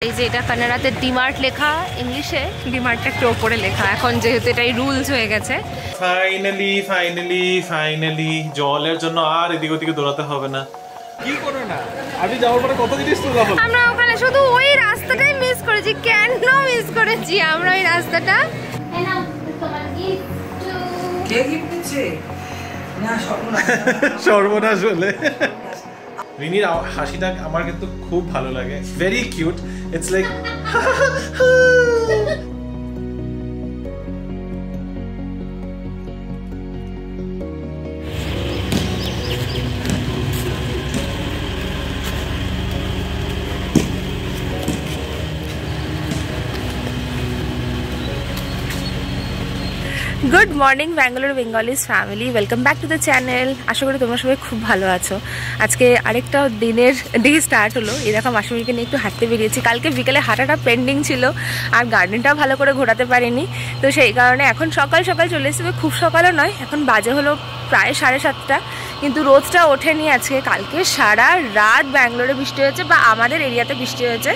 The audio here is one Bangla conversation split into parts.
এই যে এটা কানাডাতে ডিমার্ট লেখা, ইংলিশে ডিমার্টটা একটু ওপরে লেখা। এখন যেহেতু এটাই রুলস হয়ে গেছে, ফাইনালি জলের জন্য আর এদিক ওদিকে দৌড়াতে হবে না। কি করো না, আমি যাওয়ার পরে কত জিনিস তো যাবো। আমরা ওখানে শুধু ওই রাস্তাটাই মিস করেছি। কেন মিস করেছি আমরা ওই রাস্তাটা? সর্বনাশ হলে রিনির হাসিটা আমার কিন্তু খুব ভালো লাগে, very cute. It's like good morning Bangalore Bengalis family, welcome back to the channel. আশা করি তোমরা সবাই খুব ভালো আছো। আজকে আরেকটা ডে স্টার্ট হলো। এরকম মাসিমিকে নিয়ে একটু হাঁটতে বেরিয়েছি। কালকে বিকেলে হাঁটাটা পেন্ডিং ছিল আর গার্ডেনটাও ভালো করে ঘোরাতে পারিনি, তো সেই কারণে এখন সকাল সকাল চলে এসেছে। খুব সকালও নয়, এখন বাজে হলো প্রায় 7:30, কিন্তু রোদটা ওঠেনি আজকে। কালকে সারা রাত ব্যাঙ্গালোরে বৃষ্টি হয়েছে, বা আমাদের এরিয়াতে বৃষ্টি হয়েছে।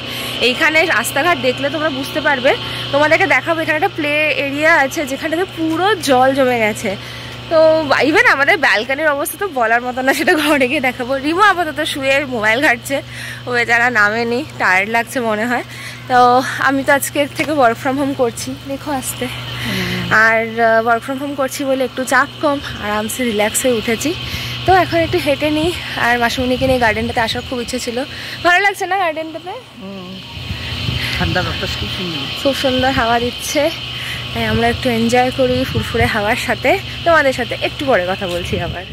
এইখানে রাস্তাঘাট দেখলে তোমরা বুঝতে পারবে। তোমাদেরকে দেখাবো, এখানে একটা প্লে এরিয়া আছে যেখানটাতে পুরো জল জমে গেছে। তো ইভেন আমাদের ব্যালকানির অবস্থা তো বলার মতো না, সেটা ঘরে গিয়ে দেখাবো। রিমো আপাতত শুয়ে মোবাইল ঘাটছে, ও বেচারা নামেনি, টায়ার্ড লাগছে মনে হয়। তো আমি তো আজকে থেকে ওয়ার্ক ফ্রম হোম করছি, দেখো আসতে। আর ওয়ার্ক ফ্রম হোম করছি বলে একটু চাপ কম, আরামসে রিল্যাক্স হয়ে উঠেছি। তো এখন একটু হেঁটে নিই। আর মাসুমনিকে নিয়ে গার্ডেনটাতে আসার খুব ইচ্ছে ছিল। ভালো লাগছে না গার্ডেনটাতে? ঠান্ডা বাতাস খুব সুন্দর, খুব সুন্দর হাওয়া দিচ্ছে। তাই আমরা একটু এনজয় করি ফুরফুরে হাওয়ার সাথে। তোমাদের সাথে একটু পরে কথা বলছি আবার।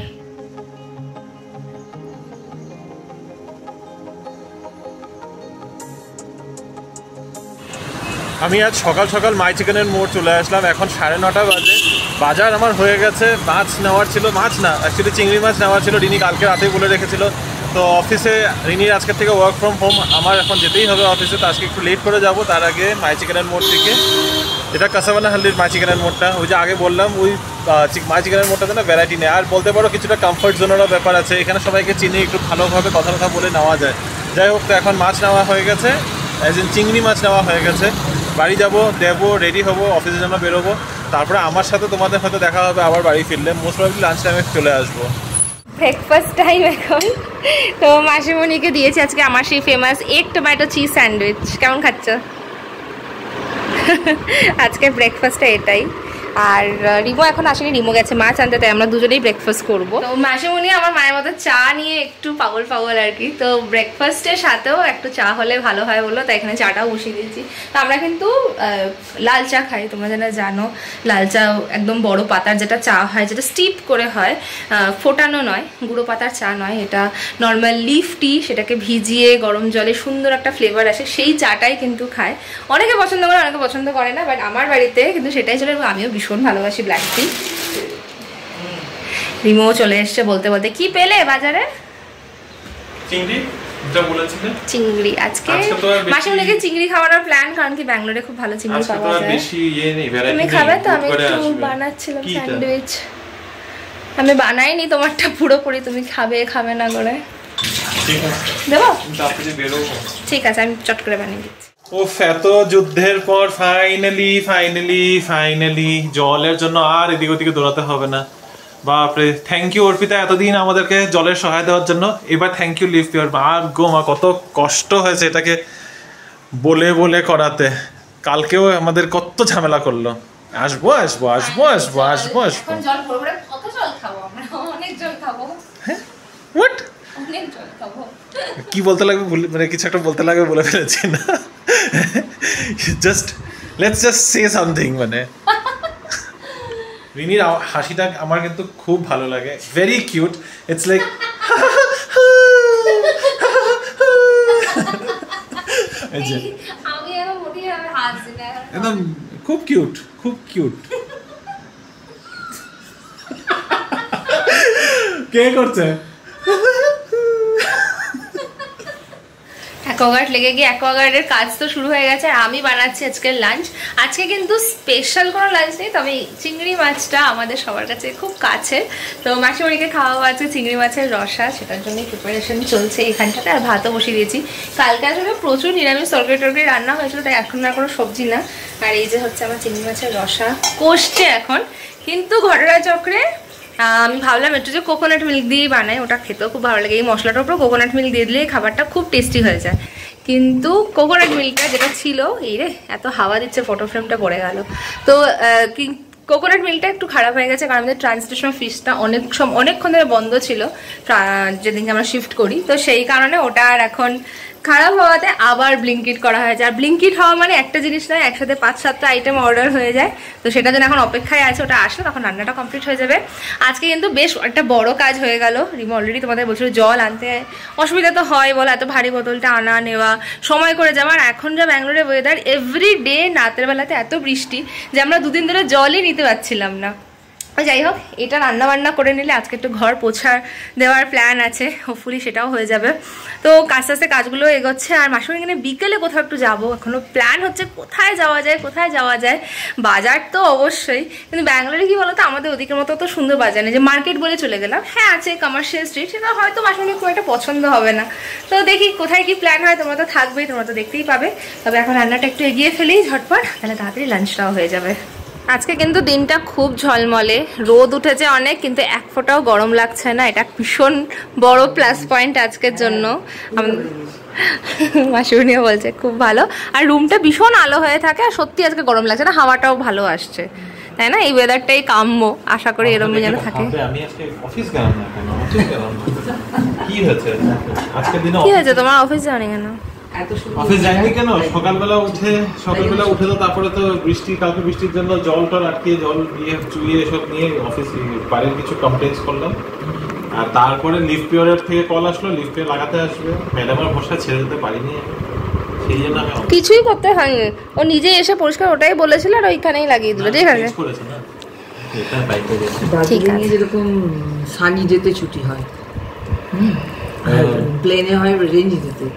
আমি আজ সকাল সকাল মাই চিকেনের মোড় চলে আসলাম। এখন 9:30 বাজে। বাজার আমার হয়ে গেছে। মাছ নেওয়ার ছিল, মাছ না অ্যাকচুয়ালি চিংড়ি মাছ নেওয়ার ছিল। রিনি কালকে রাতেই বলে রেখেছিল। তো অফিসে রিনির আজকের থেকে ওয়ার্ক ফ্রম হোম, আমার এখন যেতেই হবে অফিসে। তো আজকে একটু লেট করে যাব। তার আগে মাই চিকেনের মোড় থেকে, এটা কাসাবানা হাল্লির মাই চিকেনের মোড়টা, ওই যে আগে বললাম ওই মাই চিকেনের মোড়টাতে না ভ্যারাইটি নেই। আর বলতে পারো কিছুটা কমফর্ট জোনেরও ব্যাপার আছে। এখানে সবাইকে চিনি, একটু ভালোভাবে কথা বলে নেওয়া যায়। যাই হোক, তো এখন মাছ নেওয়া হয়ে গেছে, অ্যাজ ইন চিংড়ি মাছ নেওয়া হয়ে গেছে। বাড়ি যাবো, দেবো, রেডি হবো, অফিসের জন্য বেরোবো। তারপরে আমার সাথে তোমাদের হয়তো দেখা হবে আবার বাড়ি ফিরলে। মোস্ট প্রবাবলি লাঞ্চ টাইমে চলে আসবো। ব্রেকফাস্ট টাইম এখন। তো মাসিমণিকে দিয়েছি আজকে আমার সেই famous egg tomato cheese sandwich. কেমন খাচ্ছ? আজকে ব্রেকফাস্টটা এটাই। আর রিমো এখন আসেনি, রিমো গেছে মাছ আনতে, তাই আমরা দুজনেই ব্রেকফাস্ট করবো। তো মাসিমণি আমার মায়ের মতো চা নিয়ে একটু পাগল আর কি। তো ব্রেকফাস্টের সাথেও একটু চা হলে ভালো হয় বলো, তাই এখানে চাটাও বসিয়ে দিয়েছি। তো আমরা কিন্তু লাল চা খাই, তোমরা যেন জানো। লাল চা একদম বড় পাতার যেটা চা হয়, যেটা স্টিপ করে হয়, ফোটানো নয়, গুঁড়ো পাতার চা নয়, এটা নর্মাল লিফ টি। সেটাকে ভিজিয়ে গরম জলে সুন্দর একটা ফ্লেভার আসে, সেই চাটাই কিন্তু খায়। অনেকে পছন্দ করে, অনেকে পছন্দ করে না, বাট আমার বাড়িতে কিন্তু সেটাই চলে। আমিও ভীষণ ভালোবাসি ব্ল্যাক টি। রিমো চলে এসছে বলতে বলতে। কি পেলে বাজারে? চিংড়ি। আজকে মাসিমণিকে চিংড়ি খাওয়ানোর প্ল্যান, কারণ কি ব্যাঙ্গালোরে খুব ভালো চিংড়ি পাওয়া যায়। তুমি খাবে তো? আমি একটু বানাচ্ছিলাম স্যান্ডউইচ। আমি বানাইনি তোমারটা পুরোপুরি, তুমি খাবে না করে দেবো? ঠিক আছে, আমি চট করে বানিয়ে দিচ্ছি। ওফ, এত যুদ্ধের পর ফাইনালি জলের জন্য আর এদিক ওদিকে দৌড়াতে হবে না। বাপরে, থ্যাংক ইউ অর্পিতা, এতদিন আমাদেরকে জলের সহায় দেওয়ার জন্য। এবার থ্যাংক ইউ লিভ পিওর। গো মা, কত কষ্ট হয়েছে এটাকে বলে করাতে। কালকেও আমাদের কত ঝামেলা করলো। আসবো। কি বলতে লাগবে, মানে কিছু একটা বলতে লাগবে, বলে ফেলেছি না। Let's just say something. মানে রিনির হাসিটা আমার কিন্তু খুব ভালো লাগে, ভেরি কিউট। ইটস লাইক একদম খুব কিউট। কে করছে? অ্যাকোয়াগার্ড লেগে গিয়ে অ্যাকোয়াগার্ডের কাজ তো শুরু হয়ে গেছে। আর আমি বানাচ্ছি আজকের লাঞ্চ। আজকে কিন্তু স্পেশাল কোনো লাঞ্চ নেই, তবে চিংড়ি মাছটা আমাদের সবার কাছে খুব কাছে। তো মাসিমণিকে খাওয়াবো আজকে চিংড়ি মাছের রসা, সেটার জন্যই প্রিপারেশন চলছে এখানটাতে। আর ভাতও বসিয়ে দিয়েছি। কালকে আসলে প্রচুর নিরামিষ তরকারি রান্না হয়েছিল, তাই এখন আর কোনো সবজি না। আর এই যে হচ্ছে আমার চিংড়ি মাছের রসা কষছে এখন। কিন্তু ঘটনা চক্রে আমি ভাবলাম একটু যে কোকোনাট মিল্ক দিয়েই বানাই, ওটা খেতেও খুব ভালো লাগে। এই মশলাটার উপর কোকোনাট মিল্ক দিয়ে দিলে খাবারটা খুব টেস্টি হয়ে যায়। কিন্তু কোকোনাট মিল্কটা যেটা ছিল, এই রে এত হাওয়া দিচ্ছে ফটো ফ্রেমটা পড়ে গেল। তো কোকোনাট মিল্কটা একটু খারাপ হয়ে গেছে, কারণ আমাদের ট্রান্সলেশন ফিসটা অনেকক্ষণ ধরে বন্ধ ছিল যেদিনকে আমরা শিফট করি। তো সেই কারণে ওটা আর এখন খারাপ হওয়াতে আবার ব্লিঙ্কিট করা হয়েছে। আর ব্লিঙ্কিট হওয়া মানে একটা জিনিস নয়, একসাথে 5-7টা আইটেম অর্ডার হয়ে যায়। তো সেটা জন্য এখন অপেক্ষায় আছে, ওটা আসলে তখন রান্নাটা কমপ্লিট হয়ে যাবে। আজকে কিন্তু বেশ একটা বড় কাজ হয়ে গেল। রিমা অলরেডি তোমাদের বলছিল জল আনতে অসুবিধা তো হয় বলো, এত ভারী বোতলটা আনা নেওয়া সময় করে যাওয়া। আর এখন যা ব্যাঙ্গালোরের ওয়েদার, এভরি ডে রাতের বেলাতে এত বৃষ্টি যে আমরা 2 দিন ধরে জলই নিতে পারছিলাম না। যাই হোক, এটা রান্না বান্না করে নিলে আজকে একটু ঘর পোছা দেওয়ার প্ল্যান আছে, হোপফুলি সেটাও হয়ে যাবে। তো আস্তে আস্তে কাজগুলো এগোচ্ছে। আর মাসুর এখানে বিকেলে কোথাও একটু যাবো, এখনো প্ল্যান হচ্ছে কোথায় যাওয়া যায়। বাজার তো অবশ্যই, কিন্তু ব্যাঙ্গালোরে কি বলতো, আমাদের ওদিকের মতো তো সুন্দর বাজার নেই যে মার্কেট বলে চলে গেলাম। হ্যাঁ আছে কমার্শিয়াল স্ট্রিট, সেটা হয়তো মাসুর খুব একটা পছন্দ হবে না। তো দেখি কোথায় কি প্ল্যান হয়, তোমরা তো থাকবেই, তোমরা তো দেখতেই পাবে। তবে এখন রান্নাটা একটু এগিয়ে ফেলি ঝটপট, তাহলে তাড়াতাড়ি লাঞ্চটাও হয়ে যাবে। আজকে কিন্তু দিনটা খুব ঝলমলে, রোদ উঠেছে অনেক, কিন্তু এক ফোঁটাও গরম লাগছে না। এটা ভীষণ বড় প্লাস পয়েন্ট আজকের জন্য। মাসুনিও বলছে খুব ভালো। আর রুমটা ভীষণ আলো হয়ে থাকে, আর সত্যি আজকে গরম লাগছে না, হাওয়াটাও ভালো আসছে, তাই না? এই ওয়েদারটাই কাম্য, আশা করি এরকম যেন থাকে। আমি আজকে অফিস গেলাম না কেন? কি হয়েছে তোমার অফিস যাওনি কেন? অফিস যাইনি কেন? সকালবেলা উঠে তো তারপরে তো কালকে বৃষ্টির জন্য জল টল আটকে জল দিয়ে চুইয়ে এসব নিয়ে অফিস বাড়ির কিছু কমপ্লেন্স করলাম। আর তারপরে লিফট পিরিয়ড থেকে কল আসলো, লিফটে লাগাতে আসবে, ম্যাডামের বসা ছেড়ে দিতে পারিনি, সেই জন্য আমি কিছুই করতে হয়নি, ও নিজে এসে পরিষ্কার ওটাই বলেছিল আর ওইখানেই লাগিয়ে দিল। ঠিক আছে, যেরকম সানি যেতে ছুটি হয়, প্লেনে হয় রেঞ্জ যেতে,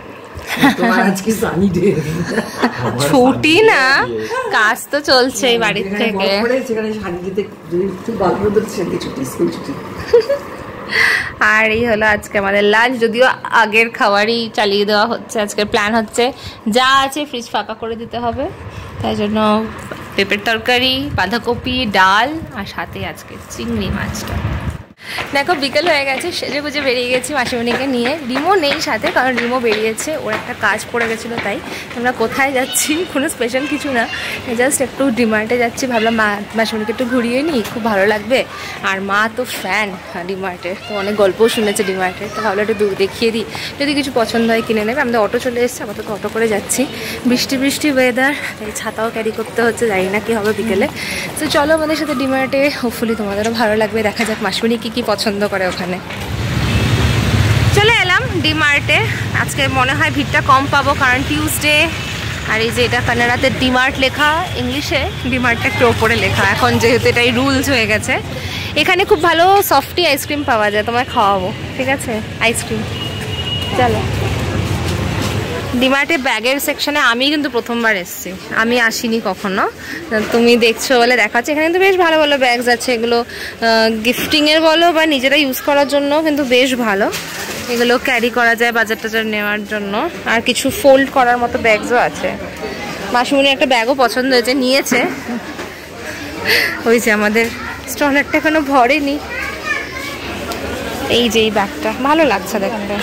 ছুটি না, কাজ তো চলছেই বাড়ির থেকে। আর এই হলো আজকে আমাদের লাঞ্চ, যদিও আগের খাবারই চালিয়ে দেওয়া হচ্ছে। আজকের প্ল্যান হচ্ছে যা আছে ফ্রিজ ফাঁকা করে দিতে হবে, তাই জন্য পেঁপের তরকারি, বাঁধাকপি, ডাল, আর সাথে আজকে চিংড়ি মাছটা। দেখো বিকেল হয়ে গেছে, সেজে গুজে বেরিয়ে গেছি মাসিমণিকে নিয়ে। রিমো নেই সাথে, কারণ রিমো বেরিয়েছে, ওর একটা কাজ পড়ে গেছিলো। তাই আমরা কোথায় যাচ্ছি, কোনো স্পেশাল কিছু না, জাস্ট একটু ডিমার্টে যাচ্ছি। ভাবলাম মাসিমণিকে একটু ঘুরিয়ে নিই, খুব ভালো লাগবে। আর মা তো ফ্যান ডিমার্টের, তো অনেক গল্পও শুনেছে ডিমার্টের, তো ভাবলো একটু দেখিয়ে দিই, যদি কিছু পছন্দ হয় কিনে নেবে। আমাদের অটো চলে এসেছে, আপাতত অটো করে যাচ্ছি। বৃষ্টি ওয়েদার, তাই ছাতাও ক্যারি করতে হচ্ছে, জানি না কী হবে বিকেলে। তো চলো আমাদের সাথে ডিমার্টে, হোপফুলি তোমাদেরও ভালো লাগবে। দেখা যাক মাসিমণি কী পছন্দ করে ওখানে। চলে এলাম ডিমার্টে। আজকে মনে হয় ভিড়টা কম পাবো, কারণ টিউসডে। আর এই যে এটা কানাডাতে ডিমার্ট লেখা, ইংলিশে ডিমার্টটা একটু ওপরে লেখা, এখন যেহেতু এটাই রুলস হয়ে গেছে। এখানে খুব ভালো সফটি আইসক্রিম পাওয়া যায়, তোমায় খাওয়াবো, ঠিক আছে? আইসক্রিম চলো। ডিমার্টে ব্যাগের সেকশনে আমি কিন্তু প্রথমবার এসেছি, আমি আসিনি কখনো, তুমি দেখছো বলে দেখাচ্ছে। এখানে কিন্তু বেশ ভালো ভালো ব্যাগস আছে, এগুলো গিফটিংয়ের বলো বা নিজেরা ইউজ করার জন্য কিন্তু বেশ ভালো। এগুলো ক্যারি করা যায় বাজার টাজার নেওয়ার জন্য, আর কিছু ফোল্ড করার মতো ব্যাগসও আছে। মাসিমণি একটা ব্যাগও পছন্দ হয়েছে, নিয়েছে। ওই যে আমাদের স্টলারটা এখনো ভরেনি। এই যে এই ব্যাগটা ভালো লাগছে দেখতে।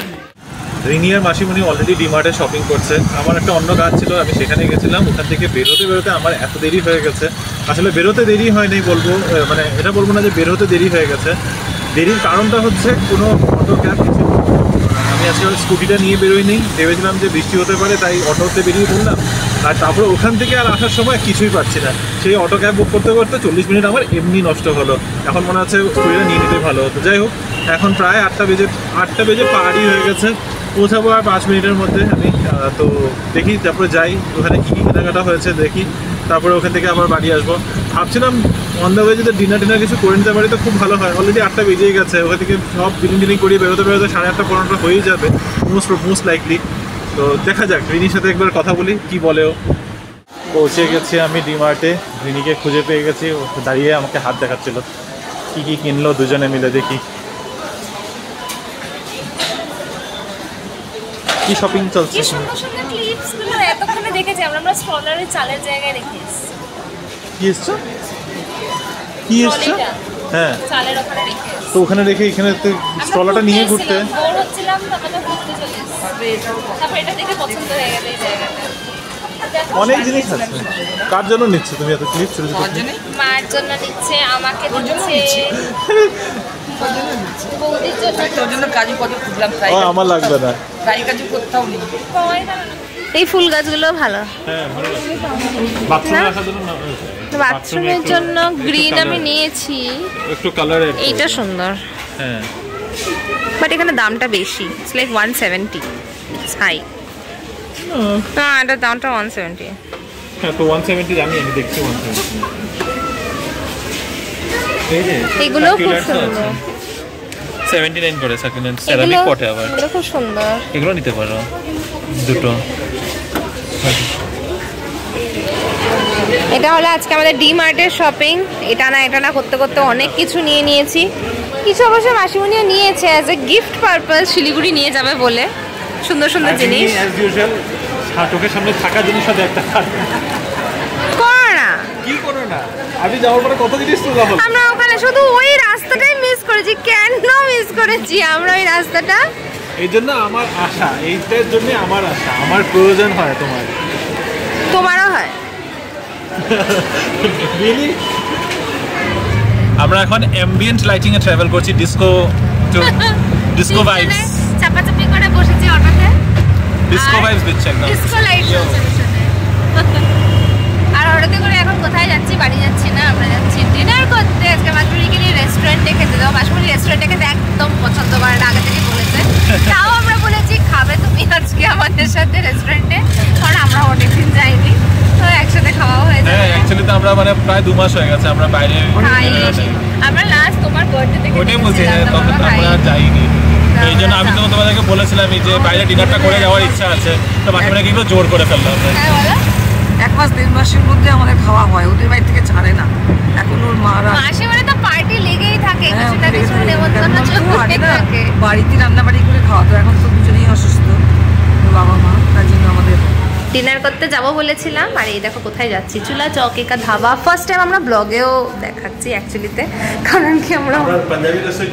রিনি আর মাসিমণি অলরেডি ডিমার্টে শপিং করছে। আমার একটা অন্য কাজ ছিল, আমি সেখানে গেছিলাম। ওখান থেকে বেরোতে আমার এত দেরি হয়ে গেছে। আসলে বেরোতে দেরি হয়নি বলবো, মানে এটা বলবো না যে বেরোতে দেরি হয়ে গেছে। দেরির কারণটা হচ্ছে কোনো অটো ক্যাব কিছু, আমি আজকে স্কুটিটা নিয়ে বেরোইনি, ভেবেছিলাম যে বৃষ্টি হতে পারে, তাই অটোতে বেরিয়ে পড়লাম। আর তারপরে ওখান থেকে আর আসার সময় কিছুই পাচ্ছি না। সেই অটো ক্যাব বুক করতে 40 মিনিট আমার এমনি নষ্ট হলো। এখন মনে হচ্ছে স্কুটিটা নিয়ে নিতে ভালো হতো। যাই হোক, এখন প্রায় 8টা বেজে পারই হয়ে গেছে, পৌঁছাবো আর 5 মিনিটের মধ্যে আমি। তো দেখি, তারপরে যাই ওখানে কী কী কেনাকাটা হয়েছে দেখি, তারপরে ওখান থেকে আবার বাড়ি আসবো। ভাবছিলাম অন দ্য ওয়ে যদি ডিনার কিছু করে নিতে পারি তো খুব ভালো হয়। অলরেডি 8টা বেজেই গেছে, ওখান থেকে সব বিলিং করিয়ে বেরোতে 8:30 9:15 হয়েই যাবে মোস্ট লাইকলি। তো দেখা যাক, রিনির সাথে একবার কথা বলি কি বলেও। পৌঁছে গেছি আমি ডিমার্টে, রিনিকে খুঁজে পেয়ে গেছি। ও দাঁড়িয়ে আমাকে হাত দেখাচ্ছিল কি কি কিনলো দুজনে মিলে। দেখি কি শপিং চলছে। এতক্ষণে দেখেছি আমরা স্ট্রলারের চালের জায়গায় রেখে এসেছি। কি এসছো? কি এসছো? হ্যাঁ, চালের ওখানে রেখে তো ওখানে রেখে এখানে স্ট্রলারটা নিয়ে ঘুরতে বোর হচ্ছিলাম, তারপরে ঘুরতে চলে এসেছি। তারপর এটা দেখে পছন্দ হয়ে গেল এই জায়গাটা। অনেক জিনিস আছে। কার জন্য নিচ্ছে তুমি এত ক্লিপ? ছোট ছোট মার জন্য নিচ্ছে, আমাকে দিচ্ছে, বৌদির জন্য। তোর জন্য কাজু কত খুঁজলাম, তাই আমার লাগবে না। তাই কাজু কোথাও নেই। এই ফুল গাছগুলো ভালো। হ্যাঁ, ভালো লাগছে। বাথরুমে রাখার জন্য না, বাথরুমের জন্য গ্রিন আমি নিয়েছি। একটু কালার এইটা সুন্দর। হ্যাঁ, বাট এখানে দামটা বেশি। It's like 170। It's high. না, এটার দামটা 170। হ্যাঁ, তো 170 জানি, আমি দেখছি 170। এই যে এগুলো খুব সুন্দর। 79 করে সাকুলেন্ট সেরামিক পটে আবার। এগুলো খুব সুন্দর। এগুলো নিতে পারো দুটো। এটা হলো আজকে আমাদের ডি মার্টের শপিং। এটা না করতে করতে অনেক কিছু নিয়ে নিয়েছি। কিছু অবশ্য মাসিমণিও নিয়েছে as a gift purpose, Siliguri নিয়ে যাবে বলে। সুন্দর সুন্দর জিনিস। অ্যাজ ইউজুয়াল চোখের সামনে থাকা জিনিস সাথে একটা করো না। কি করো না? আমি যাওয়ার পরে কত জিনিস তো যাবো। আমরা ওখানে শুধু ওই রাস্তাটাই মিস করেছি। কেন মিস করেছি আমরা ওই রাস্তাটা? এই জন্য আমার আশা, এইটার জন্য আমার আশা, আমার প্রয়োজন হয় তোমার। তোমারও হয়? রিয়েলি? আমরা এখন অ্যাম্বিয়েন্ট লাইটিং এ ট্রাভেল করছি, ডিস্কো টু ডিস্কো ভাইবস। চাপাচাপি করে বসেছি অটোতে। ডিস্কো ভাইবস দিচ্ছে একদম। ডিস্কো লাইট চলছে পিছনে। আর অটোতে করে এখন কোথায় যাচ্ছি? বাড়ি যাচ্ছি না, আমরা যাচ্ছি ডিনার করতে। আজকে মাসুরিকে নিয়ে রেস্টুরেন্টে খেতে যাবো। মাসুরি রেস্টুরেন্টে খেতে একদম পছন্দ করে না, আগে থেকে বলেছে। তাও আমরা বলেছি খাবে তুমি আজকে আমাদের সাথে রেস্টুরেন্টে, কারণ আমরা অনেকদিন যাইনি, তো একসাথে খাওয়া হয়ে যাবে। হ্যাঁ, অ্যাকচুয়ালি তো আমরা মানে প্রায় 2 মাস হয়ে গেছে আমরা বাইরে। আমরা লাস্ট তোমার বার্থডে থেকে ওটাই বলছি, তখন আমরা যাইনি। এই জন্য আমি তো তোমাদেরকে বলেছিলাম যে বাইরে ডিনারটা করে যাওয়ার ইচ্ছা আছে, তো মাসিমাকে কিন্তু জোর করে ফেললাম। হ্যাঁ বলো। 1 মাস 1.5 মাসের মধ্যে আমাদের খাওয়া হয়, ওদের বাড়ি থেকে ছাড়ে না। এখন ওর মারা মাসে মানে তো পার্টি লেগেই থাকে, কিছু না কিছু নেমন্তন্ন চলতে থাকে। বাড়িতে রান্না বাড়ি করে খাওয়া, তো এখন তো দুজনেই অসুস্থ, বাবা মা, তার জন্য আমাদের ডিনার করতে যাব বলেছিলাম। আর এই দেখো কোথায় যাচ্ছি, চুলা চৌকি কা ধাবা। ফার্স্ট টাইম আমরা ব্লগেও দেখাচ্ছি অ্যাকচুয়ালিতে, কারণ কি আমরা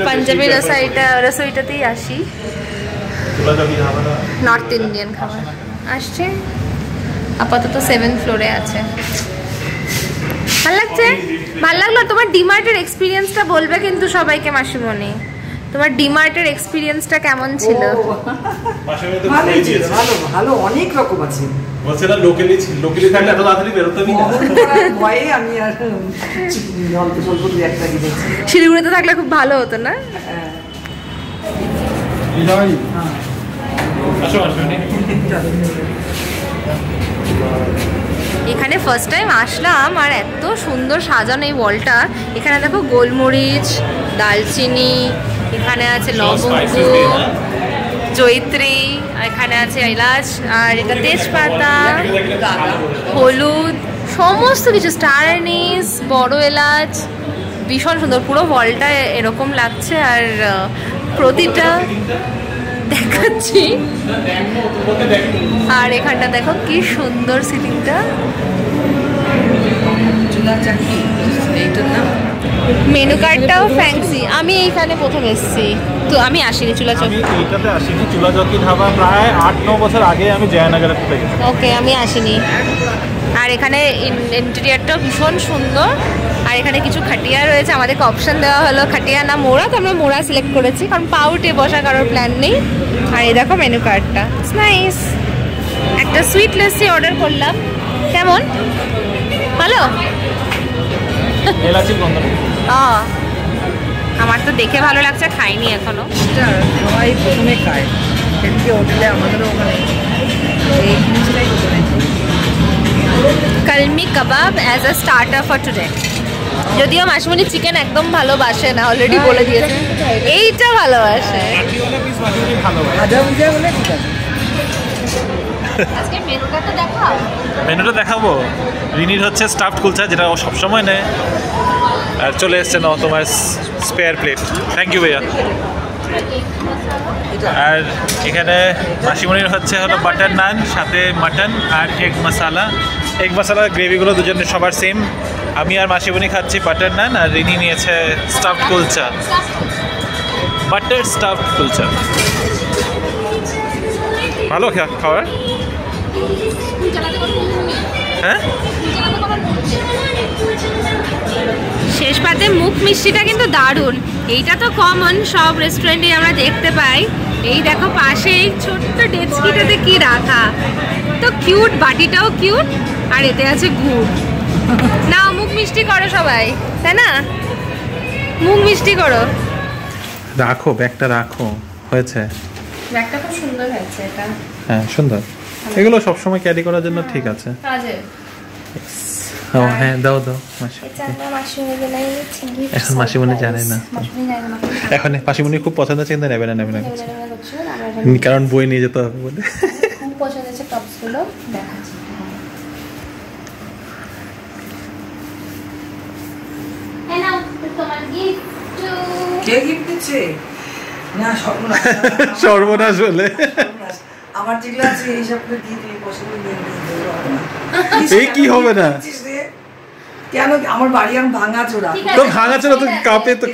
পাঞ্জাবি রসোইটাতেই আসি। নর্থ ইন্ডিয়ান খাবার আসছে। আপাতত 7th ফ্লোরে আছে। ভালো লাগছে? ভালো লাগলো? তোমার ডিমার্টের এক্সপিরিয়েন্সটা বলবে কিন্তু সবাইকে মাসিমণি। তোমার ডিমার্টের এক্সপিরিয়েন্সটা কেমন ছিল? ভালো ভালো অনেক রকম আছে। বলছে না লোকালি থাকলে এত তাড়াতাড়ি বেরোতেই না। ভয়ে আমি আর অল্প স্বল্প দু একটা কিনেছি। শিলিগুড়িতে থাকলে খুব ভালো হতো না? এখানে ফার্স্ট টাইম আসলাম আর এত সুন্দর সাজানো এই ওয়ালটা। এখানে দেখো গোলমরিচ, দালচিনি, এখানে আছে লবঙ্গ, জয়িত্রী, এখানে আছে এলাচ, আর এটা তেজপাতা, হলুদ, সমস্ত কিছু, স্টার অ্যানিস, বড় এলাচ। ভীষণ সুন্দর, পুরো ওয়ালটা এরকম লাগছে। আর প্রতিটা দেখাচ্ছি। আর এখানটা দেখো কি সুন্দর সিটিংটা। Menu কার্ডটাও fancy. আমি এইখানে প্রথম এসেছি, তো আমি আসিনি চুলা চৌকি। এইটাতে আসিনি, চুলা চৌকি ধাবা প্রায় 8-9 বছর আগে আমি জয়নগরে গেছি। ওকে, আমি আসিনি। আর এখানে ইন্টেরিয়ারটাও ভীষণ সুন্দর। আর এখানে কিছু খাটিয়া রয়েছে, আমাদেরকে অপশন দেওয়া হলো খাটিয়া না মোড়া, তো আমরা মোড়া সিলেক্ট করেছি, কারণ পাউটে বসা কারোর প্ল্যান নেই। আর এই দেখো মেনু কার্ডটা, ইটস নাইস। একটা সুইট লস্যি অর্ডার করলাম। কেমন? ভালো? আমার তো দেখে ভালো লাগছে, খাইনি এখনো। সবাই প্রথমে খায়, সেদিকে হোটেলে আমাদেরও ওখানে এই জিনিসটাই kalmi kebab as a starter for today. যদিও মাসিমণি চিকেন একদম ভালোবাসে না, অলরেডি বলে দিয়েছে। এইটা ভালোবাসে। আজকে মেনুটা তো দেখাও। মেনুটা দেখাবো। রিনির হচ্ছে স্টাফড কুলচা, যেটা ও সবসময় নেয়। আর চলে এসছে না তোমার স্পেয়ার প্লেট। থ্যাংক ইউ ভাইয়া। আর এখানে মাসিমণির হলো বাটার নান, সাথে মাটন আর এগ মশালা। এগ মশালা গ্রেভিগুলো দুজনের সবার সেম। আমি আর মাসিমণি খাচ্ছি বাটার নান, আর রিনি নিয়েছে stuffed kulcha, butter stuffed kulcha. ভালো খাবার। হ্যাঁ, শেষ পাতে মুখ মিষ্টিটা কিন্তু দারুণ। এইটা তো কমন, সব রেস্টুরেন্টে আমরা দেখতে পাই। এই দেখো পাশে এই ছোট্ট ডেচকিটাতে কি রাখা, তো কিউট, বাটিটাও কিউট, আর এতে আছে গুড়। না মুখ মিষ্টি করো সবাই, তাই না? মুখ মিষ্টি করো। রাখো ব্যাগটা, রাখো। হয়েছে, ব্যাগটা খুব সুন্দর হয়েছে এটা। হ্যাঁ সুন্দর। এগুলো সবসময় ক্যারি করার জন্য ঠিক আছে। ও হ্যাঁ, দাও দাও। এখন মাসিমণি জানে না, এখন মাসিমণি খুব পছন্দ আছে কিন্তু নেবে না, নেবে না, কারণ বই নিয়ে যেতে হবে বলে। খুব পছন্দ হচ্ছে টপসগুলো, দেখাচ্ছি। কে গিফট দিচ্ছে? না সর্বনাশ, সর্বনাশ হলে আমার যেগুলো আছে এই সব করে দিয়ে তুমি পছন্দ নিয়ে এই কি হবে না? কেন আমার বাড়ি আমি ভাঙা চোরা, তো ভাঙা চোরা তো কাপে তো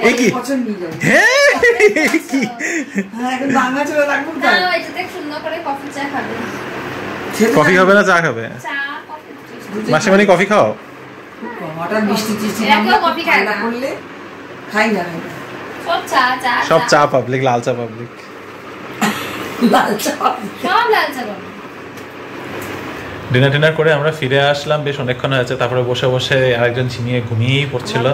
এই কি পছন্দ নিয়ে যাবে। হ্যাঁ কি এখন ভাঙা চোরা রাখবো না, এটাতে সুন্দর করে কফি চা খাবে। কফি খাবে না চা খাবে? মাসিমণি কফি খাও? হঠাৎ মিষ্টি চিষ্টি কফি খায় না, করলে খাই না, সব চা পাবলিক, লাল চা পাবলিক। লাল চা সব লাল চা পাবলিক। ডিনার করে আমরা ফিরে আসলাম, বেশ অনেকক্ষণ হয়েছে। তারপরে বসে বসে আরেকজন ঝিমিয়ে ঘুমিয়েই পড়ছিল,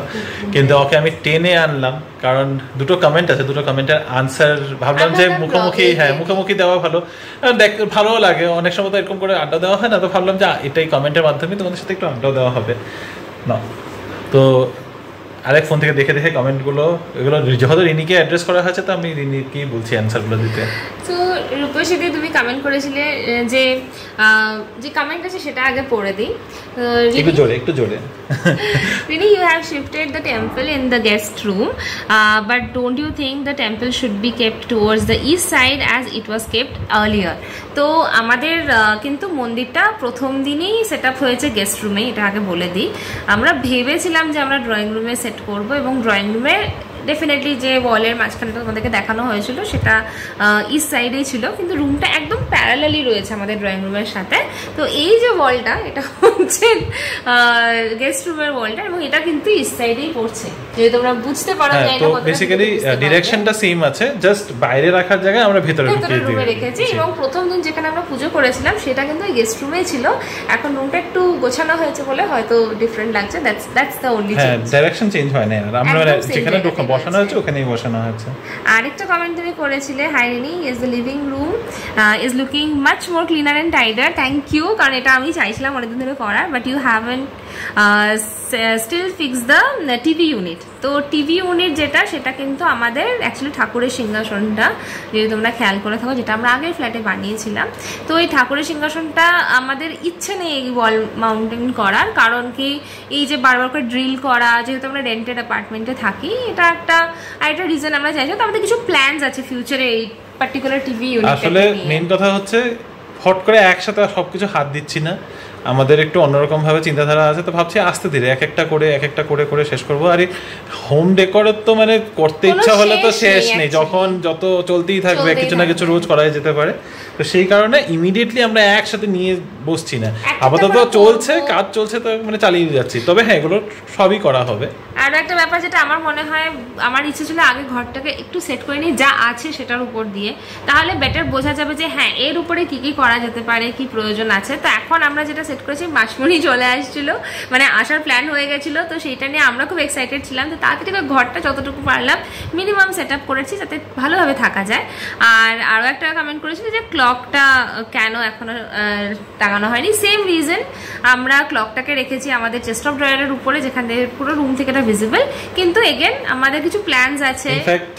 কিন্তু ওকে আমি টেনে আনলাম, কারণ দুটো কমেন্ট আছে, দুটো কমেন্টের আনসার ভাবলাম যে মুখোমুখি, হ্যাঁ মুখোমুখি দেওয়া ভালো, ভালো লাগে। অনেক সময় তো এরকম করে আড্ডা দেওয়া হয় না, তো ভাবলাম যে এটাই কমেন্টের মাধ্যমে তোমাদের সাথে একটু আড্ডা দেওয়া হবে না। তো আরেক ফোন থেকে দেখে দেখে কমেন্টগুলো, এগুলো যেহেতু রিনিকে অ্যাড্রেস করা হয়েছে, তো আমি রিনিকেই বলছি অ্যান্সারগুলো দিতে। তো রূপসীদি তুমি কমেন্ট করেছিলে যে যে কমেন্ট আছে সেটা আগে পড়ে দিই। একটু জোরে Really, you have shifted the temple in the guest room, but don't you think the temple should be kept towards the east side as it was kept earlier? তো আমাদের কিন্তু মন্দিরটা প্রথম দিনেই সেট আপ হয়েছে গেস্ট রুমে, এটা আগে বলে দিই। আমরা ভেবেছিলাম যে আমরা ড্রয়িং রুমে সেট করব, এবং ড্রয়িং রুমে ডেফিনেটলি যে ওয়ালের মাঝখানটা তোমাদেরকে দেখানো হয়েছিল সেটা ইস্ট সাইডেই ছিল, কিন্তু রুমটা একদম প্যারালালি রয়েছে আমাদের ড্রয়িং রুমের সাথে। তো এই যে ওয়ালটা, এটা হচ্ছে গেস্ট রুমের ওয়ালটা, এবং এটা কিন্তু ইস্ট সাইডেই পড়ছে, যদি তোমরা বুঝতে পারো। তো বেসিক্যালি ডিরেকশনটা সেম আছে, জাস্ট বাইরে রাখার জায়গায় আমরা ভেতরে রুমে রেখেছি। এবং প্রথম দিন যেখানে আমরা পুজো করেছিলাম সেটা কিন্তু গেস্ট রুমেই ছিল, এখন রুমটা একটু গোছানো হয়েছে বলে হয়তো ডিফারেন্ট লাগছে। That's the only change. হ্যাঁ, ডাইরেকশন চেঞ্জ হয় না, আমরা যেখানে বসানো হয়েছে ওখানেই বসানো হয়েছে। আরেকটা কমেন্ট তুমি করেছিলে, hi Rini, is the living room is looking much more cleaner and tidier. Thank you, কারণ এটা আমি চাইছিলাম অনেকদিন ধরে করার, but you haven't still fix the TV unit. তো টিভি ইউনিট যেটা, সেটা কিন্তু আমাদের অ্যাকচুয়ালি ঠাকুরের সিংহাসনটা, যদি তোমরা খেয়াল করে থাকো, যেটা আমরা আগের ফ্ল্যাটে বানিয়েছিলাম। তো এই ঠাকুরের সিংহাসনটা আমাদের ইচ্ছে নেই এই ওয়াল মাউন্টেন করার, কারণ কি এই যে বারবার করে ড্রিল করা, যেহেতু আমরা রেন্টেড অ্যাপার্টমেন্টে থাকি, এটা একটা রিজন আমরা চাইছি। তো আমাদের কিছু প্ল্যানস আছে ফিউচারে এই পার্টিকুলার টিভি ইউনিট। আসলে মেইন কথা হচ্ছে হট করে একসাথে সবকিছু হাত দিচ্ছি না, আমাদের একটু অন্যরকম ভাবে চিন্তাধারা আছে। তো ভাবছি আস্তে ধীরে এক একটা করে শেষ করবো। আর হোম ডেকোরের তো মানে করতে ইচ্ছা হলে তো শেষ নেই, যখন যত চলতেই থাকবে, কিছু না কিছু রোজ করাই যেতে পারে। তো সেই কারণে ইমিডিয়েটলি আমরা একসাথে নিয়ে বসছি না, আপাতত চলছে, কাজ চলছে, তো মানে চালিয়ে যাচ্ছি। তবে হ্যাঁ, এগুলো সবই করা হবে। আর একটা ব্যাপার যেটা আমার মনে হয়, আমার ইচ্ছে ছিল আগে ঘরটাকে একটু সেট করে নিই যা আছে সেটার উপর দিয়ে, তাহলে বেটার বোঝা যাবে যে হ্যাঁ এর উপরে কি কি করা যেতে পারে, কি প্রয়োজন আছে। তো এখন আমরা যেটা সেট করেছি, মাসমণি চলে আসছিল, মানে আসার প্ল্যান হয়ে গেছিলো, তো সেইটা নিয়ে আমরা খুব এক্সাইটেড ছিলাম। তো তাড়াতাড়ি ঘরটা যতটুকু পারলাম মিনিমাম সেট আপ করেছি, যাতে ভালোভাবে থাকা যায়। আর আরও একটা কমেন্ট করেছিল যে ক্লকটা কেন এখনো টাঙানো হয়নি। সেম রিজন, আমরা ক্লকটাকে রেখেছি আমাদের চেস্ট অফ ড্রয়ারের উপরে, যেখান থেকে পুরো রুম থেকে এটা ভিজিবল, কিন্তু এগেন আমাদের কিছু প্ল্যানস আছে। ইনফ্যাক্ট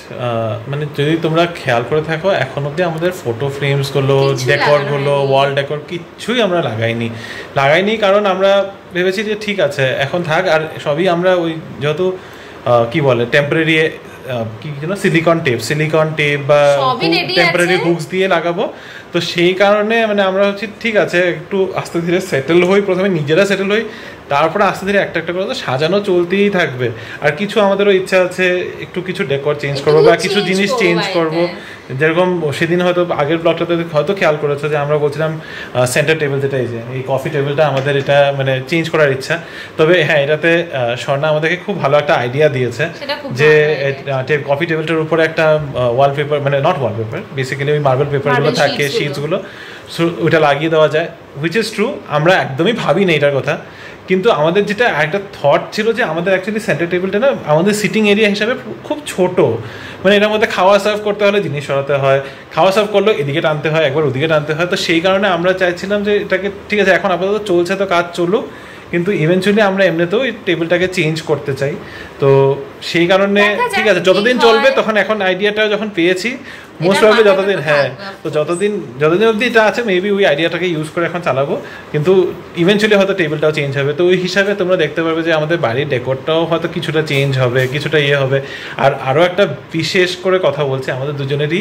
মানে যদি তোমরা খেয়াল করে থাকো এখন অবধি আমাদের ফটো ফ্রেমস গুলো, ডেকর গুলো, ওয়াল ডেকর কিছুই আমরা লাগাইনি কারণ আমরা ভেবেছি যে ঠিক আছে এখন থাক, আর সবই আমরা ওই যেহেতু কি বলে টেম্পোরারি কি যেন সিলিকন টেপ বা টেম্পোরারি হুকস দিয়ে লাগাবো, তো সেই কারণে মানে আমরা হচ্ছে ঠিক আছে একটু আস্তে ধীরে সেটেল হই, প্রথমে নিজেরা সেটেল হই, তারপরে আস্তে ধীরে একটা করে তো সাজানো চলতেই থাকবে। আর কিছু আমাদেরও ইচ্ছা আছে একটু কিছু ডেকর চেঞ্জ করবো বা কিছু জিনিস চেঞ্জ করবো, যেরকম সেদিন হয়তো আগের ব্লগটাতে হয়তো খেয়াল করেছো যে আমরা বলছিলাম সেন্টার টেবিল, যেটা এই যে এই কফি টেবিলটা আমাদের এটা মানে চেঞ্জ করার ইচ্ছা। তবে হ্যাঁ, এটাতে স্বর্ণা আমাদেরকে খুব ভালো একটা আইডিয়া দিয়েছে যে কফি টেবিলটার উপরে একটা ওয়ালপেপার, মানে নট ওয়ালপেপার, বেসিক্যালি ওই মার্বেল পেপারগুলো থাকে শিটসগুলো, ওইটা লাগিয়ে দেওয়া যায়, হুইচ ইজ ট্রু। আমরা একদমই ভাবি না এটার কথা, কিন্তু আমাদের যেটা একটা থট ছিল যে আমাদের অ্যাকচুয়ালি সেন্টার টেবিলটা না আমাদের সিটিং এরিয়া হিসাবে খুব ছোট, মানে এটার মধ্যে খাওয়া সার্ভ করতে হলে জিনিস সরাতে হয়, খাওয়া সার্ভ করলেও এদিকে টানতে হয়, একবার ওদিকে টানতে হয়, তো সেই কারণে আমরা চাইছিলাম যে এটাকে ঠিক আছে এখন আপাতত চলছে তো কাজ চলুক, কিন্তু ইভেনচুয়ালি আমরা এমনিতেও এই টেবিলটাকে চেঞ্জ করতে চাই। তো সেই কারণে ঠিক আছে যতদিন চলবে, তখন এখন আইডিয়াটা যখন পেয়েছি মোস্ট প্রবাবলি যতদিন তো যতদিন অবধি এটা আছে মেবি ওই আইডিয়াটাকে ইউজ করে এখন চালাবো, কিন্তু ইভেনচুয়ালি হয়তো টেবিলটাও চেঞ্জ হবে। তো ওই হিসাবে তোমরা দেখতে পারবে যে আমাদের বাড়ির ডেকোরটাও হয়তো কিছুটা চেঞ্জ হবে, কিছুটা হবে। আর আরও একটা বিশেষ করে কথা বলছি আমাদের দুজনেরই,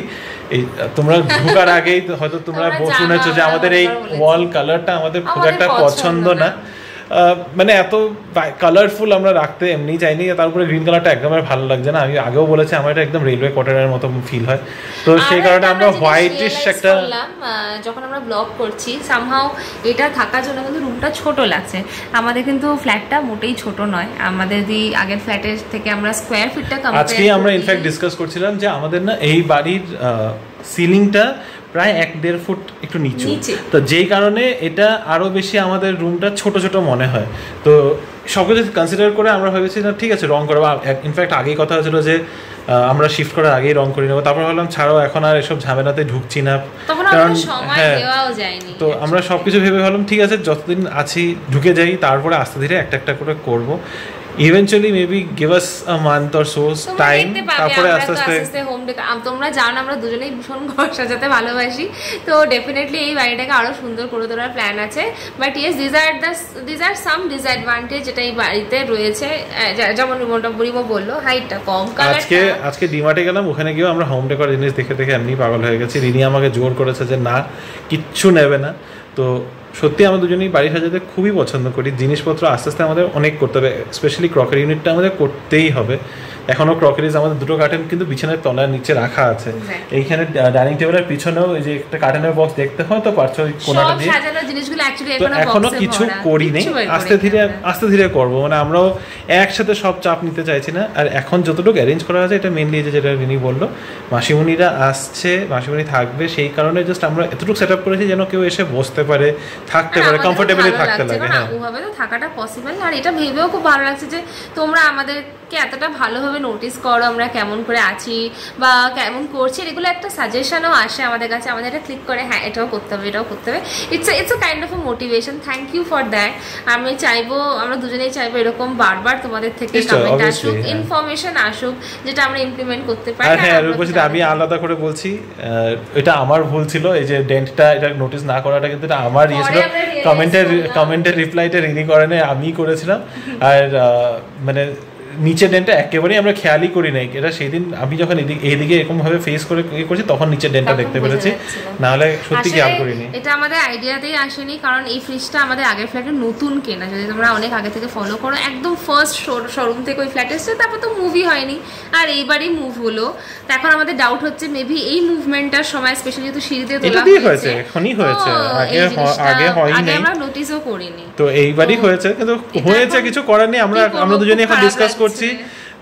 এই তোমরা ঢোকার আগেই হয়তো তোমরা শুনেছো যে আমাদের এই ওয়াল কালারটা আমাদের খুব একটা পছন্দ না, মানে এত কালারফুল আমরা রাখতে এমনি চাইনি, তারপরে গ্রিন কালারটা একদমই ভালো লাগছে না। আমি আগেও বলেছি আমার এটা একদম রেলওয়ে কোয়ার্টারের মতো ফিল হয়, তো সেই কারণে আমরা হোয়াইটিশ একটা যখন আমরা ব্লগ করছি সামহাউ এটা থাকার জন্য কিন্তু রুমটা ছোট লাগছে। আমাদের কিন্তু ফ্ল্যাটটা মোটেই ছোট নয়, আমাদের আগের ফ্ল্যাটের থেকে আমরা স্কোয়ার ফিটটা কম। আজকে আমরা ইনফ্যাক্ট ডিসকাস করছিলাম যে আমাদের না এই বাড়ির সিলিংটা প্রায় 1-1.5 ফুট একটু নিচু, তো যেই কারণে এটা আরও বেশি আমাদের রুমটা ছোট ছোট মনে হয়। তো সবকিছু কনসিডার করে আমরা ভেবেছি না ঠিক আছে রং করবো। ইনফ্যাক্ট আগেই কথা হয়েছিল যে আমরা শিফট করার আগেই রং করে নেবো, তারপর ভাবলাম ছাড়াও এখন আর এসব ঝামেলাতে ঢুকছি না, কারণ হ্যাঁ তো আমরা সবকিছু ভেবে ভাবলাম ঠিক আছে যতদিন আছি ঢুকে যাই, তারপরে আস্তে ধীরে একটা একটা করে করবো। Eventually maybe give us a month or so time, তারপরে আস্তে আস্তে হোম ডেকর। তোমরা জানো আমরা দুজনেই ভীষণ ঘর সাজাতে ভালোবাসি, তো ডেফিনেটলি এই বাড়িটাকে আরো সুন্দর করে তোলার প্ল্যান আছে। But yes this are some disadvantage যেটা এই বাড়িতে রয়েছে, যেমন রিমো বললো হাইটটা কম, আজকে ডিমার্টে গেলাম, ওখানে গিয়েও আমরা হোম ডেকর জিনিস দেখে দেখে এমনি পাগল হয়ে গেছি। রিনি আমাকে জোর করেছে যে না কিচ্ছু নেবে না। তো সত্যি আমরা দুজনেই বাড়ি সাজাতে খুবই পছন্দ করি, জিনিসপত্র আস্তে আস্তে আমাদের অনেক করতে হবে, স্পেশালি ক্রকারি ইউনিটটা আমাদের করতেই হবে। এখনও ক্রকারিজ আমাদের 2টো কার্টেন কিন্তু বিছানার তলার নিচে রাখা আছে, এইখানে ডাইনিং টেবিলের পিছনেও এই যে একটা কার্টেনের বক্স দেখতে হয় তো পারছো ওই কোণাটা দিয়ে, তো এখনো কিছু করি নেই, আস্তে ধীরে করবো। মানে আমরাও একসাথে সব চাপ নিতে চাইছি না। আর এখন যতটুকু অ্যারেঞ্জ করা আছে এটা মেনলি যেটা রিনি বললো মাসিমণিরা আসছে, মাসিমণি থাকবে, সেই কারণে জাস্ট আমরা এতটুকু সেট আপ করেছি যেন কেউ এসে বসতে পারে, থাকতে পারে, কমফোর্টেবলি থাকতে লাগে। হ্যাঁ ওভাবে তো থাকাটা পসিবল। আর এটা ভেবেও খুব ভালো লাগছে যে তোমরা আমাদেরকে এতটা ভালোভাবে নোটিস করো আমরা কেমন করে আছি বা কেমন করছি, এগুলো একটা সাজেশনও আসে আমাদের কাছে, আমাদের এটা ক্লিক করে হ্যাঁ এটাও করতে হবে এটাও করতে হবে। It's a kind of a motivation. Thank you for that. আমি চাইবো, আমরা দুজনেই চাইবো এরকম বারবার তোমাদের থেকে কমেন্ট আসুক, ইনফরমেশন আসুক, যেটা আমরা ইমপ্লিমেন্ট করতে পারি। হ্যাঁ আমি আলাদা করে বলছি, এটা আমার ভুল ছিল, এই যে ডেন্টটা এটা নোটিস না করাটা কিন্তু এটা আমার ইয়ে ছিল। কমেন্টের রিপ্লাইটা রিনি করেন, আমি করেছিলাম। আর মানে নিচের ডেন্টটা একেবারেই আমরা খেয়ালই করি নাই, এটা সেই দিন আমি যখন এইদিকে এরকম ভাবে ফেস করে করছি তখন নিচের ডেন্টটা দেখতে পেরেছি, নাহলে সত্যি খেয়াল করিনি। এটা আমাদের আইডিয়াতেই আসেনি, কারণ এই ফ্রিজটা আমাদের আগের ফ্ল্যাটে নতুন কেনা, যদি তোমরা অনেক আগে থেকে ফলো করো, একদম ফার্স্ট শোরুম থেকে ওই ফ্ল্যাট এসছে, তারপর তো মুভি হয়নি, আর এইবারই মুভ হলো। তো এখন আমাদের ডাউট হচ্ছে মেবি এই মুভমেন্টটার সময় স্পেশালি যেহেতু সিঁড়িতে তোলা হয়েছে, এখনই হয়েছে, আগে হয়নি, আমরা নোটিসও করিনি, তো এইবারই হয়েছে। কিন্তু হয়েছে, কিছু করার নেই। আমরা দুজনেই এখন ডিসকাস করছি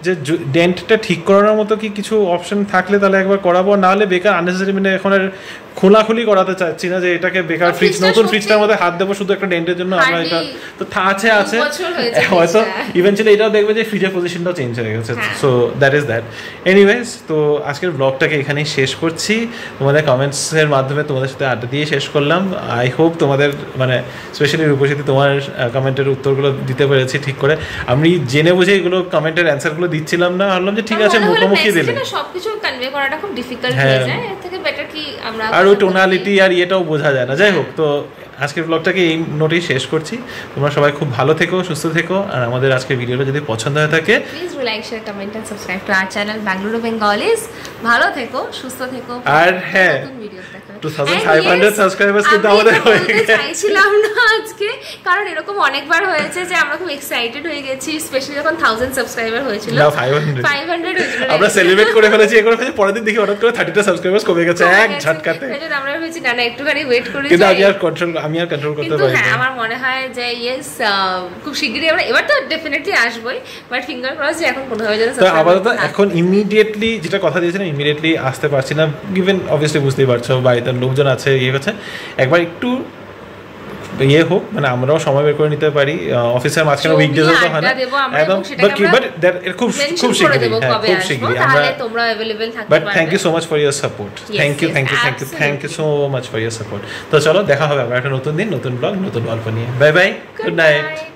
যে ডেন্টটা ঠিক করানোর মতো কি কিছু অপশন থাকলে তাহলে একবার করাবো, নাহলে বেকার আননেসেসারি মানে এখন আর খোলাখুলি করাতে চাচ্ছি না যে এটাকে বেকার ফ্রিজ নতুন ফ্রিজটার মধ্যে হাত দেবো শুধু একটা ডেন্টের জন্য। আমরা এটা তো আছে হয়তো ইভেন্চুয়ালি এটাও দেখবে যে ফ্রিজের পজিশনটাও চেঞ্জ হয়ে গেছে। So that is that. Anyways, তো আজকের ব্লগটাকে এখানেই শেষ করছি। তোমাদের কমেন্টসের মাধ্যমে তোমাদের সাথে আড্ডা দিয়ে শেষ করলাম। আই হোপ তোমাদের মানে স্পেশালি রূপসী তোমার কমেন্টের উত্তরগুলো দিতে পেরেছি ঠিক করে। আমি জেনে বুঝে এগুলো কমেন্টের অ্যান্সারগুলো দিচ্ছিলাম না, ভাবলাম যে ঠিক আছে মুখোমুখি দিলে সবকিছু কনভে করাটা খুব ডিফিকাল্ট হয়ে যায়, এর থেকে বেটার কি আমরা আর ওই টোনালিটি আর এটাও বোঝা যায় না। যাই হোক, তো আজকের ব্লগটাকে এই নোটেই শেষ করছি। তোমরা সবাই খুব ভালো থেকো, সুস্থ থেকো, আর আমাদের আজকের ভিডিওটা যদি পছন্দ হয়ে থাকে please like share comment and subscribe to our channel Bengaluru Bengalis. ভালো থেকো, সুস্থ থেকো, আর হ্যাঁ 2500 সাবস্ক্রাইবার্স কিন্তু আমাদের হয়ে গেছে। চাইছিলাম না আজকে, কারণ এরকম অনেকবার হয়েছে যে আমরা খুব এক্সাইটেড হয়ে গেছি, স্পেশালি যখন 1000 সাবস্ক্রাইবার হয়েছিল না 500 হয়েছিল, আমরা সেলিব্রেট করে ফেলেছি। এরকম পরের দিন দেখি হঠাৎ করে 30টা সাবস্ক্রাইবার্স কমে গেছে এক ঝটকাতে। আমরা ভেবেছি না একটুখানি ওয়েট করি, কিন্তু আমি আর কন্ট্রোল করতে পারি না। হ্যাঁ, আমার মনে হয় যে ইয়েস খুব শিগগিরই আমরা, এবার তো ডেফিনেটলি আসবই, বাট ফিঙ্গার ক্রস যে এখন কোনোভাবে যেন তো আপাতত এখন ইমিডিয়েটলি যেটা কথা দিয়েছিলাম ইমিডিয়েটলি আসতে পারছি না, গিভেন অবভিয়াসলি বুঝতেই পারছো বাড়িতে লোকজন আছে, ইয়ে হচ্ছে, একবার একটু ইয়ে হোক মানে আমরাও সময় বের করে নিতে পারি। অফিসের মাঝখানে উইকডেজ তো হয় না একদম, বাট খুব খুব শিগগিরই, খুব শিগগিরই আমরা তোমরা अवेलेबल থাকতে but thank you so much for your support. Thank you so much for your support. তো চলো দেখা হবে আবার একটা নতুন দিন, নতুন ব্লগ, নতুন গল্প নিয়ে। Bye bye, good night.